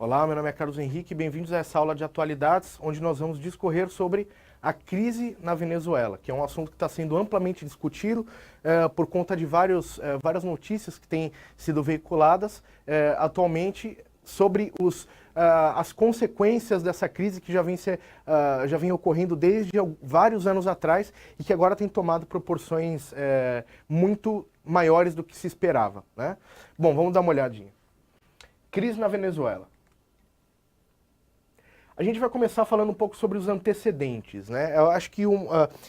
Olá, meu nome é Carlos Henrique, bem-vindos a essa aula de atualidades, onde nós vamos discorrer sobre a crise na Venezuela, que é um assunto que está sendo amplamente discutido por conta de várias notícias que têm sido veiculadas atualmente sobre as consequências dessa crise que já vem ocorrendo desde vários anos atrás e que agora tem tomado proporções muito maiores do que se esperava, né? Bom, vamos dar uma olhadinha. Crise na Venezuela. A gente vai começar falando um pouco sobre os antecedentes, né? Eu acho que,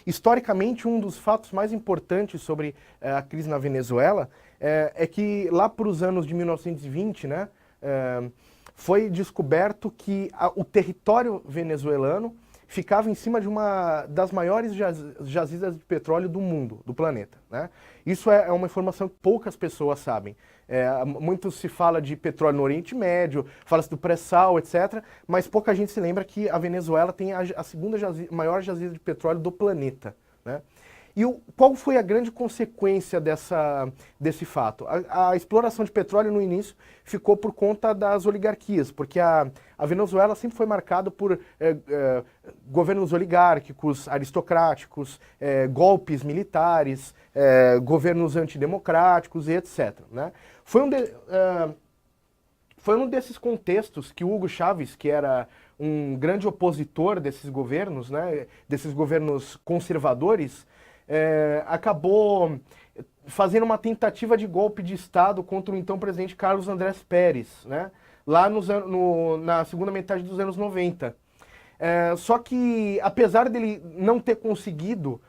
historicamente, um dos fatos mais importantes sobre a crise na Venezuela é que lá para os anos de 1920, né, foi descoberto que o território venezuelano ficava em cima de uma das maiores jazidas de petróleo do mundo, do planeta, né? Isso é uma informação que poucas pessoas sabem. Muito se fala de petróleo no Oriente Médio, fala-se do pré-sal, etc., mas pouca gente se lembra que a Venezuela tem a segunda maior jazida de petróleo do planeta, né? E qual foi a grande consequência desse fato? A exploração de petróleo no início ficou por conta das oligarquias, porque a Venezuela sempre foi marcada por governos oligárquicos, aristocráticos, golpes militares, governos antidemocráticos e etc., né? Foi um desses contextos que Hugo Chávez, que era um grande opositor desses governos, né, desses governos conservadores, acabou fazendo uma tentativa de golpe de Estado contra o então presidente Carlos Andrés Pérez, né, lá na segunda metade dos anos 90. Só que, apesar dele não ter conseguido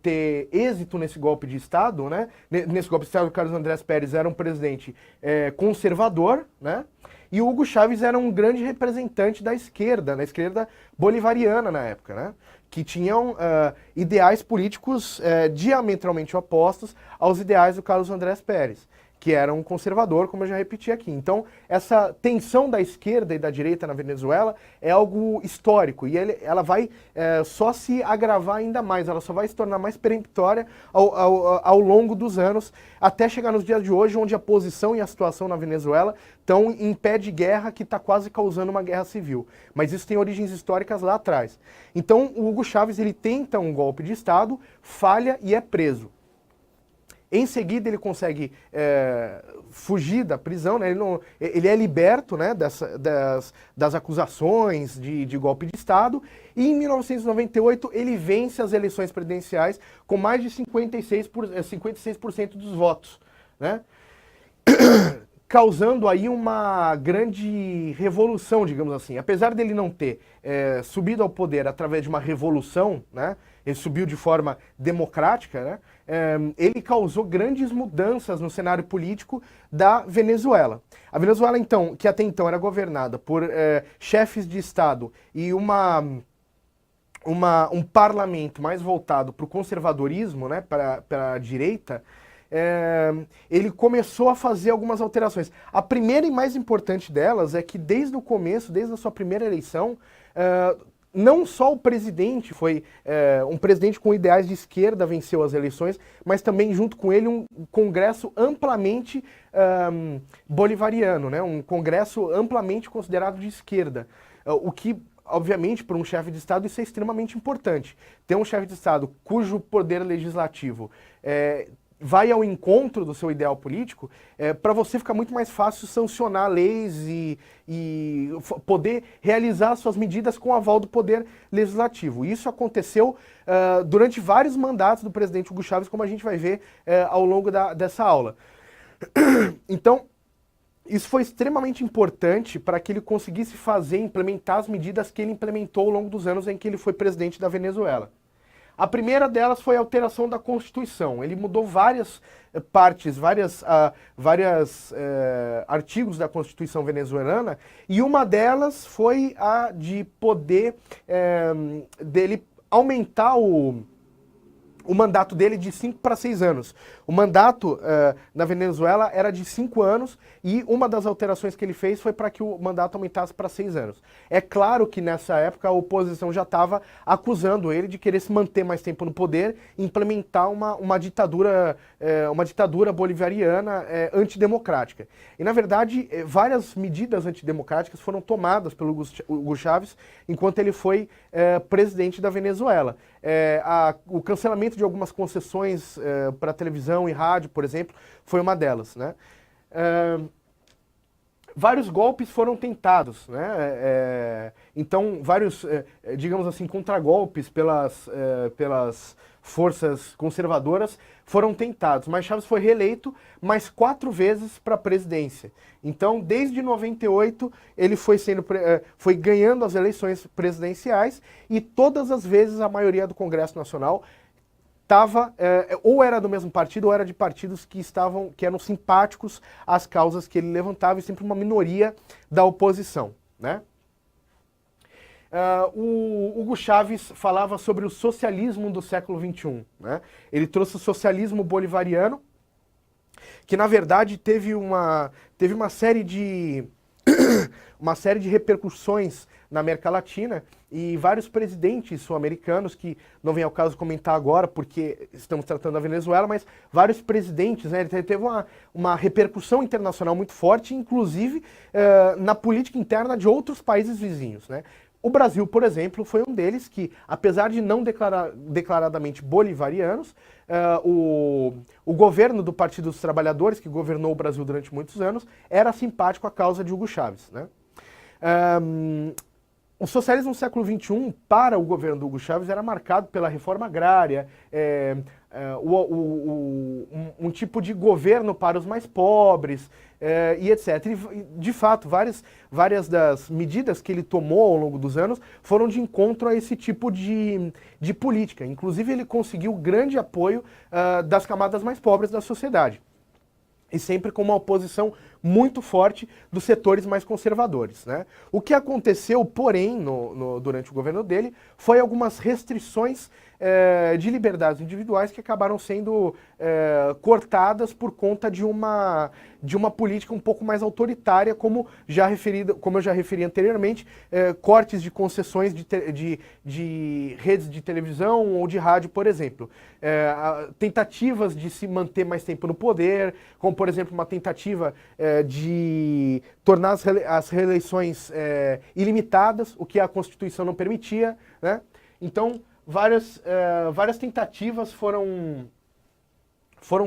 ter êxito nesse golpe de Estado, né, nesse golpe de Estado, o Carlos Andrés Pérez era um presidente conservador, né, e o Hugo Chávez era um grande representante da esquerda bolivariana na época, né, que tinham ideais políticos diametralmente opostos aos ideais do Carlos Andrés Pérez, que era um conservador, como eu já repeti aqui. Então, essa tensão da esquerda e da direita na Venezuela é algo histórico, e ela vai só se agravar ainda mais, ela só vai se tornar mais peremptória ao longo dos anos, até chegar nos dias de hoje, onde a posição e a situação na Venezuela estão em pé de guerra que está quase causando uma guerra civil. Mas isso tem origens históricas lá atrás. Então, o Hugo Chávez, ele tenta um golpe de Estado, falha e é preso. Em seguida, ele consegue fugir da prisão, né? Ele é liberto, né, das acusações de golpe de Estado, e em 1998 ele vence as eleições presidenciais com mais de 56% dos votos, né? Causando aí uma grande revolução, digamos assim. Apesar dele não ter subido ao poder através de uma revolução, né, ele subiu de forma democrática, né, ele causou grandes mudanças no cenário político da Venezuela. A Venezuela, então, que até então era governada por chefes de Estado e um parlamento mais voltado para o conservadorismo, né, para a direita, ele começou a fazer algumas alterações. A primeira e mais importante delas é que desde o começo, desde a sua primeira eleição, não só o presidente foi um presidente com ideais de esquerda venceu as eleições, mas também junto com ele um congresso amplamente bolivariano, né? Um congresso amplamente considerado de esquerda, o que obviamente, para um chefe de Estado, isso é extremamente importante. Ter um chefe de Estado cujo poder legislativo vai ao encontro do seu ideal político, para você ficar muito mais fácil sancionar leis e poder realizar suas medidas com o aval do poder legislativo. Isso aconteceu durante vários mandatos do presidente Hugo Chávez, como a gente vai ver ao longo dessa aula. Então, isso foi extremamente importante para que ele conseguisse implementar as medidas que ele implementou ao longo dos anos em que ele foi presidente da Venezuela. A primeira delas foi a alteração da Constituição. Ele mudou várias partes, vários artigos da Constituição venezuelana, e uma delas foi a de poder dele aumentar o mandato dele de 5 para 6 anos. O mandato na Venezuela era de 5 anos e uma das alterações que ele fez foi para que o mandato aumentasse para 6 anos. É claro que nessa época a oposição já estava acusando ele de querer se manter mais tempo no poder e implementar uma ditadura bolivariana antidemocrática. E na verdade várias medidas antidemocráticas foram tomadas pelo Hugo Chávez enquanto ele foi presidente da Venezuela. O cancelamento de algumas concessões para televisão e rádio, por exemplo, foi uma delas, né? Vários golpes foram tentados, né? Então, vários, digamos assim, contragolpes pelas forças conservadoras foram tentados, mas Chávez foi reeleito mais 4 vezes para a presidência. Então, desde 98, ele foi ganhando as eleições presidenciais e todas as vezes a maioria do Congresso Nacional ou era do mesmo partido ou era de partidos que eram simpáticos às causas que ele levantava e sempre uma minoria da oposição, né? O Hugo Chávez falava sobre o socialismo do século XXI, né? Ele trouxe o socialismo bolivariano, que na verdade teve uma série de repercussões na América Latina e vários presidentes sul-americanos, que não vem ao caso comentar agora porque estamos tratando da Venezuela, mas vários presidentes, né, ele teve uma repercussão internacional muito forte, inclusive na política interna de outros países vizinhos, né? O Brasil, por exemplo, foi um deles que, apesar de não declaradamente bolivarianos, o governo do Partido dos Trabalhadores, que governou o Brasil durante muitos anos, era simpático à causa de Hugo Chávez, né? O socialismo no século XXI, para o governo do Hugo Chávez, era marcado pela reforma agrária, um tipo de governo para os mais pobres, e etc. E, de fato, várias das medidas que ele tomou ao longo dos anos foram de encontro a esse tipo de política. Inclusive, ele conseguiu grande apoio das camadas mais pobres da sociedade. E sempre com uma oposição muito forte dos setores mais conservadores, né? O que aconteceu, porém, durante o governo dele, foi algumas restrições de liberdades individuais que acabaram sendo cortadas por conta de uma política um pouco mais autoritária, como eu já referi anteriormente, cortes de concessões de redes de televisão ou de rádio, por exemplo. Tentativas de se manter mais tempo no poder, como, por exemplo, uma tentativa de tornar as reeleições ilimitadas, o que a Constituição não permitia, né? Então, várias tentativas foram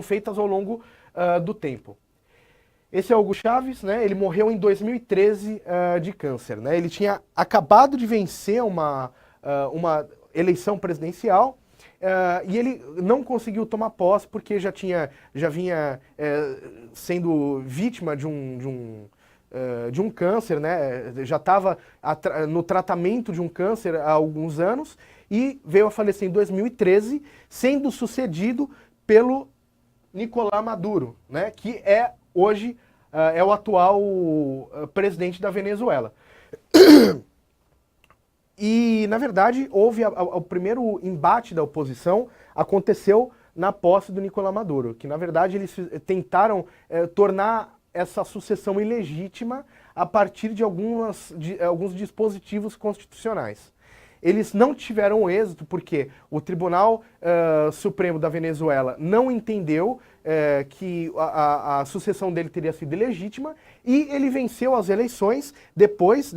feitas ao longo do tempo. Esse é o Hugo Chávez, né? Ele morreu em 2013 de câncer, né? Ele tinha acabado de vencer uma eleição presidencial e ele não conseguiu tomar posse porque já vinha sendo vítima de um câncer, né? Já estava no tratamento de um câncer há alguns anos e veio a falecer em 2013, sendo sucedido pelo Nicolás Maduro, né? Que hoje é o atual presidente da Venezuela. E, na verdade, o primeiro embate da oposição aconteceu na posse do Nicolás Maduro, que, na verdade, eles tentaram tornar essa sucessão ilegítima a partir de alguns dispositivos constitucionais. Eles não tiveram êxito porque o Tribunal Supremo da Venezuela não entendeu que a sucessão dele teria sido ilegítima e ele venceu as eleições depois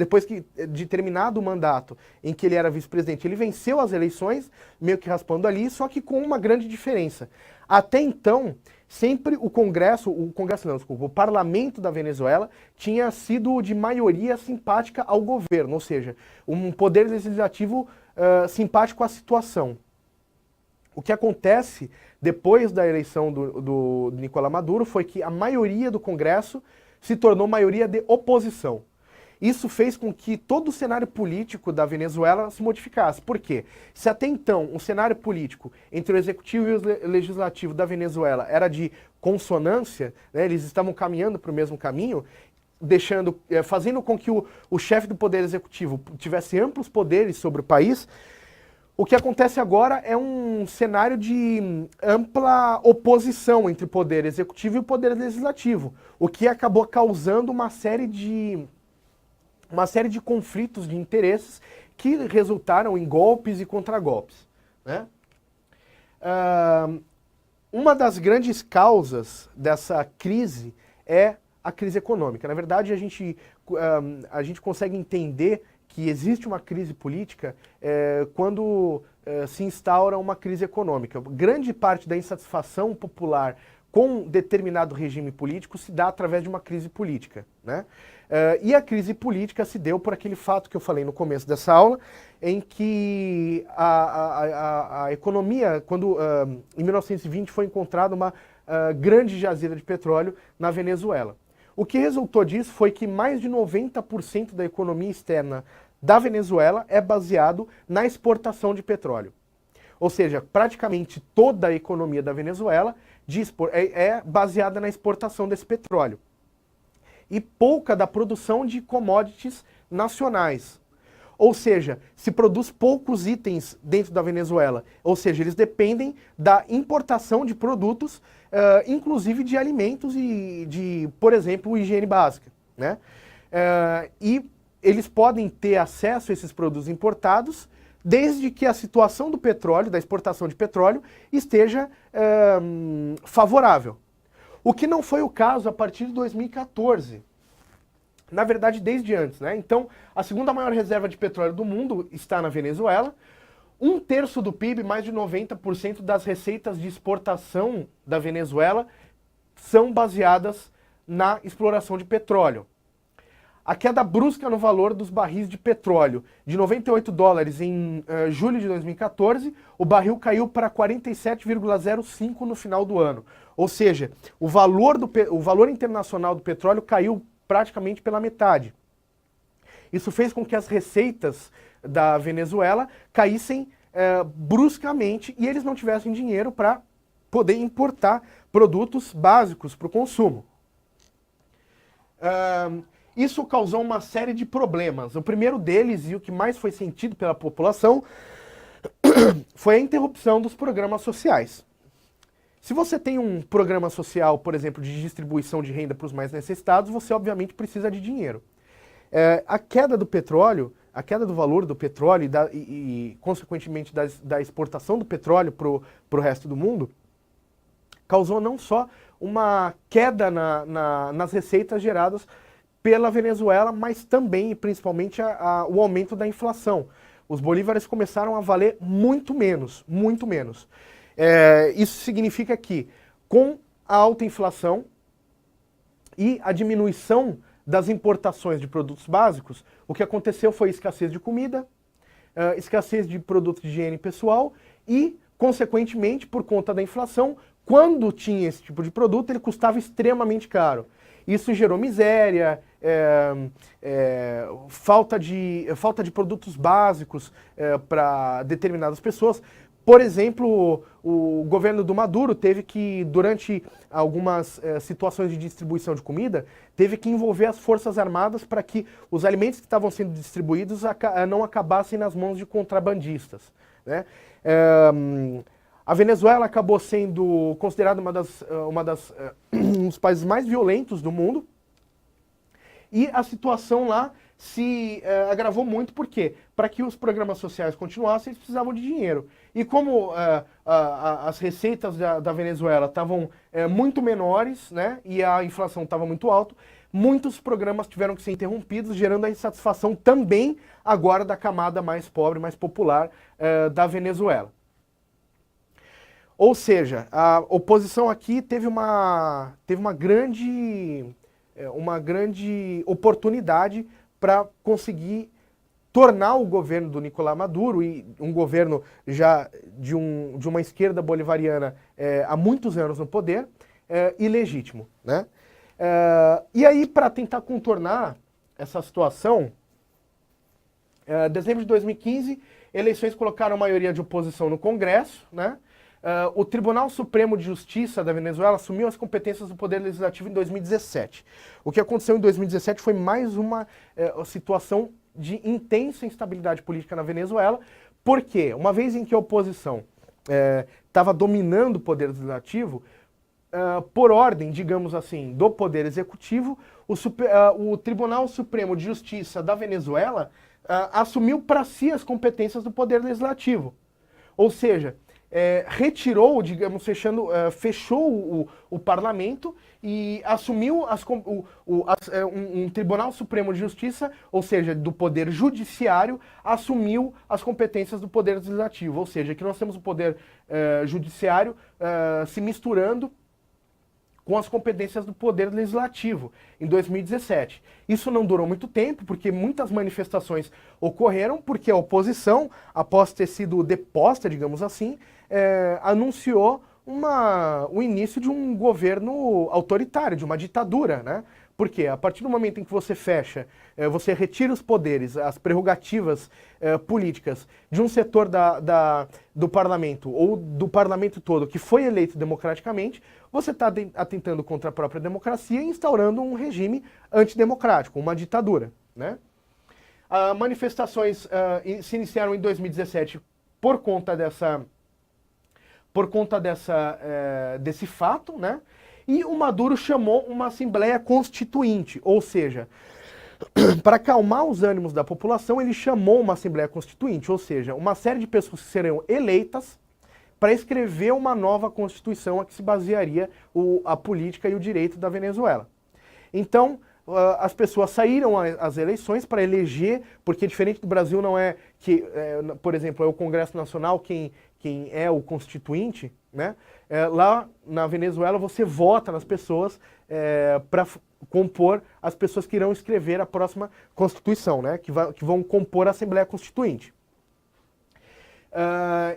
de terminado o mandato em que ele era vice-presidente. Ele venceu as eleições, meio que raspando ali, só que com uma grande diferença. Até então, sempre o parlamento da Venezuela tinha sido de maioria simpática ao governo, ou seja, um poder legislativo simpático à situação. O que acontece depois da eleição do Nicolás Maduro foi que a maioria do Congresso se tornou maioria de oposição. Isso fez com que todo o cenário político da Venezuela se modificasse. Por quê? Se até então o cenário político entre o executivo e o legislativo da Venezuela era de consonância, né, eles estavam caminhando para o mesmo caminho, fazendo com que o chefe do poder executivo tivesse amplos poderes sobre o país, O que acontece agora é um cenário de ampla oposição entre o poder executivo e o poder legislativo, o que acabou causando uma série de conflitos de interesses que resultaram em golpes e contragolpes, né? Uma das grandes causas dessa crise é a crise econômica. Na verdade, a gente consegue entender que existe uma crise política quando se instaura uma crise econômica. Grande parte da insatisfação popular com determinado regime político se dá através de uma crise política, né? E a crise política se deu por aquele fato que eu falei no começo dessa aula, em que a economia, quando em 1920 foi encontrada uma grande jazida de petróleo na Venezuela. O que resultou disso foi que mais de 90% da economia externa da Venezuela é baseado na exportação de petróleo. Ou seja, praticamente toda a economia da Venezuela é baseada na exportação desse petróleo. E pouca da produção de commodities nacionais. Ou seja, se produz poucos itens dentro da Venezuela. Ou seja, eles dependem da importação de produtos, inclusive de alimentos e de, por exemplo, higiene básica, né? E eles podem ter acesso a esses produtos importados desde que a situação do petróleo, da exportação de petróleo, esteja favorável. O que não foi o caso a partir de 2014. Na verdade, desde antes, né? Então, a segunda maior reserva de petróleo do mundo está na Venezuela. 1/3 do PIB, mais de 90% das receitas de exportação da Venezuela são baseadas na exploração de petróleo. A queda brusca no valor dos barris de petróleo, de 98 dólares em julho de 2014, o barril caiu para 47,05 no final do ano. Ou seja, o valor internacional do petróleo caiu praticamente pela metade. Isso fez com que as receitas da Venezuela caíssem bruscamente e eles não tivessem dinheiro para poder importar produtos básicos para o consumo. Isso causou uma série de problemas. O primeiro deles, e o que mais foi sentido pela população, foi a interrupção dos programas sociais. Se você tem um programa social, por exemplo, de distribuição de renda para os mais necessitados, você obviamente precisa de dinheiro. A queda do petróleo, a queda do valor do petróleo e consequentemente, da exportação do petróleo para o resto do mundo, causou não só uma queda nas receitas geradas pela Venezuela, mas também e principalmente o aumento da inflação. Os bolívares começaram a valer muito menos, muito menos. Isso significa que, com a alta inflação e a diminuição das importações de produtos básicos, o que aconteceu foi escassez de comida, escassez de produtos de higiene pessoal e, consequentemente, por conta da inflação, quando tinha esse tipo de produto, ele custava extremamente caro. Isso gerou miséria, falta de produtos básicos para determinadas pessoas. Por exemplo, o governo do Maduro teve que, durante algumas situações de distribuição de comida, teve que envolver as Forças Armadas para que os alimentos que estavam sendo distribuídos não acabassem nas mãos de contrabandistas, né? A Venezuela acabou sendo considerada um dos países mais violentos do mundo e a situação lá se agravou muito, por quê? Para que os programas sociais continuassem, eles precisavam de dinheiro. E como as receitas da Venezuela estavam muito menores, né, e a inflação estava muito alta, muitos programas tiveram que ser interrompidos, gerando a insatisfação também agora da camada mais pobre, mais popular da Venezuela. Ou seja, a oposição aqui teve uma grande oportunidade para conseguir tornar o governo do Nicolás Maduro, e um governo já de uma esquerda bolivariana há muitos anos no poder, ilegítimo, né? E aí, para tentar contornar essa situação, em dezembro de 2015, eleições colocaram a maioria de oposição no Congresso, né? O Tribunal Supremo de Justiça da Venezuela assumiu as competências do Poder Legislativo em 2017. O que aconteceu em 2017 foi mais uma situação de intensa instabilidade política na Venezuela, Por quê? Uma vez em que a oposição estava dominando o poder legislativo, por ordem, digamos assim, do Poder Executivo, o Tribunal Supremo de Justiça da Venezuela assumiu para si as competências do Poder Legislativo. Ou seja, retirou, digamos, fechou o parlamento e assumiu um Tribunal Supremo de Justiça, ou seja, do Poder Judiciário, assumiu as competências do Poder Legislativo. Ou seja, que nós temos o Poder Judiciário se misturando com as competências do Poder Legislativo, em 2017. Isso não durou muito tempo, porque muitas manifestações ocorreram, porque a oposição, após ter sido deposta, digamos assim, anunciou o início de um governo autoritário, de uma ditadura, né? Porque a partir do momento em que você fecha, você retira os poderes, as prerrogativas políticas de um setor do parlamento ou do parlamento todo que foi eleito democraticamente, você está atentando contra a própria democracia e instaurando um regime antidemocrático, uma ditadura, né? Manifestações se iniciaram em 2017 por conta desse fato, né? E o Maduro chamou uma Assembleia Constituinte, ou seja, para acalmar os ânimos da população, ele chamou uma Assembleia Constituinte, ou seja, uma série de pessoas que serão eleitas para escrever uma nova Constituição a que se basearia a política e o direito da Venezuela. Então, as pessoas saíram às eleições para eleger, porque diferente do Brasil não é que, por exemplo, é o Congresso Nacional quem é o constituinte, né? Lá na Venezuela você vota nas pessoas para compor as pessoas que irão escrever a próxima Constituição, né? Que vão compor a Assembleia Constituinte.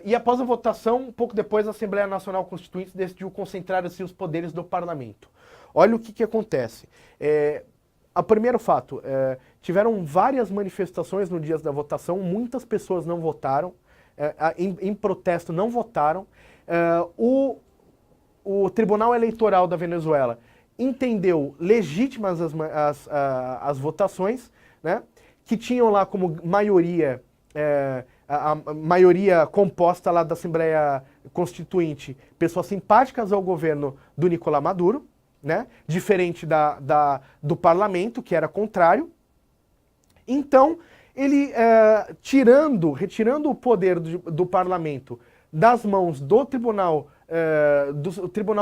E após a votação, um pouco depois, a Assembleia Nacional Constituinte decidiu concentrar assim, os poderes do parlamento. Olha o que acontece. O primeiro fato, tiveram várias manifestações no dia da votação, muitas pessoas não votaram, em protesto não votaram. O Tribunal Eleitoral da Venezuela entendeu legítimas as votações, né, que tinham lá como maioria, a maioria composta lá da Assembleia Constituinte, pessoas simpáticas ao governo do Nicolás Maduro, né, diferente do parlamento, que era contrário. Então, ele, retirando o poder do parlamento das mãos do Tribunal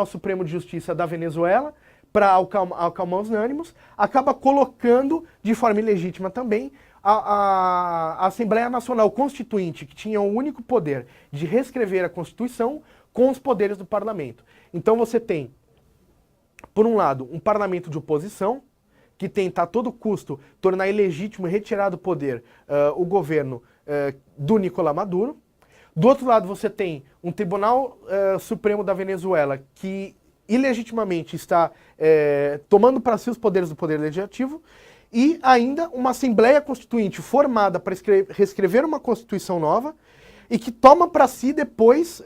Supremo de Justiça da Venezuela, para acalmar os ânimos, acaba colocando, de forma ilegítima também, a Assembleia Nacional Constituinte, que tinha o único poder de reescrever a Constituição, com os poderes do parlamento. Então você tem, por um lado, um parlamento de oposição, que tenta a todo custo tornar ilegítimo e retirar do poder o governo do Nicolás Maduro. Do outro lado, você tem um Tribunal Supremo da Venezuela que ilegitimamente está tomando para si os poderes do Poder Legislativo, e ainda uma Assembleia Constituinte formada para reescrever uma Constituição nova, e que toma para si, depois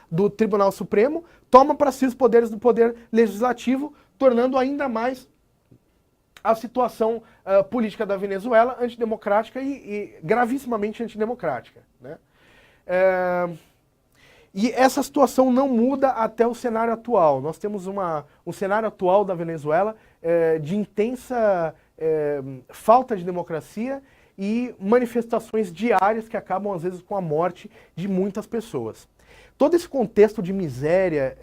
do Tribunal Supremo, toma para si os poderes do Poder Legislativo, tornando ainda mais a situação política da Venezuela antidemocrática e gravissimamente antidemocrática, né? E essa situação não muda até o cenário atual. Nós temos um cenário atual da Venezuela de intensa falta de democracia e manifestações diárias que acabam, às vezes, com a morte de muitas pessoas. Todo esse contexto de miséria,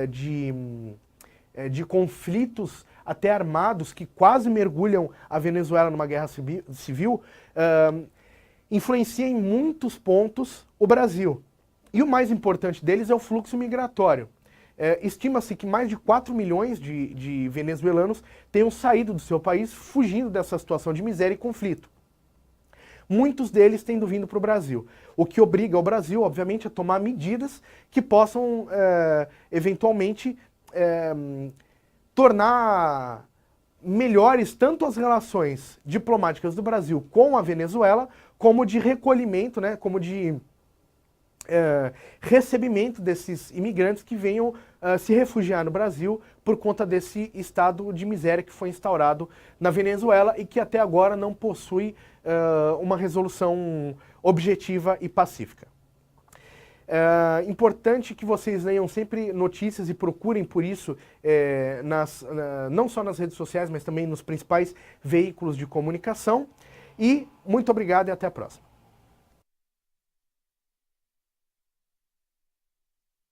de conflitos até armados que quase mergulham a Venezuela numa guerra civil, influencia em muitos pontos o Brasil. E o mais importante deles é o fluxo migratório. Estima-se que mais de 4 milhões de venezuelanos tenham saído do seu país fugindo dessa situação de miséria e conflito. Muitos deles tendo vindo para o Brasil, o que obriga o Brasil, obviamente, a tomar medidas que possam, eventualmente, tornar melhores tanto as relações diplomáticas do Brasil com a Venezuela, como de recolhimento, né, como de recebimento desses imigrantes que venham se refugiar no Brasil por conta desse estado de miséria que foi instaurado na Venezuela e que até agora não possui uma resolução objetiva e pacífica. Importante que vocês leiam sempre notícias e procurem por isso não só nas redes sociais, mas também nos principais veículos de comunicação. E muito obrigado e até a próxima.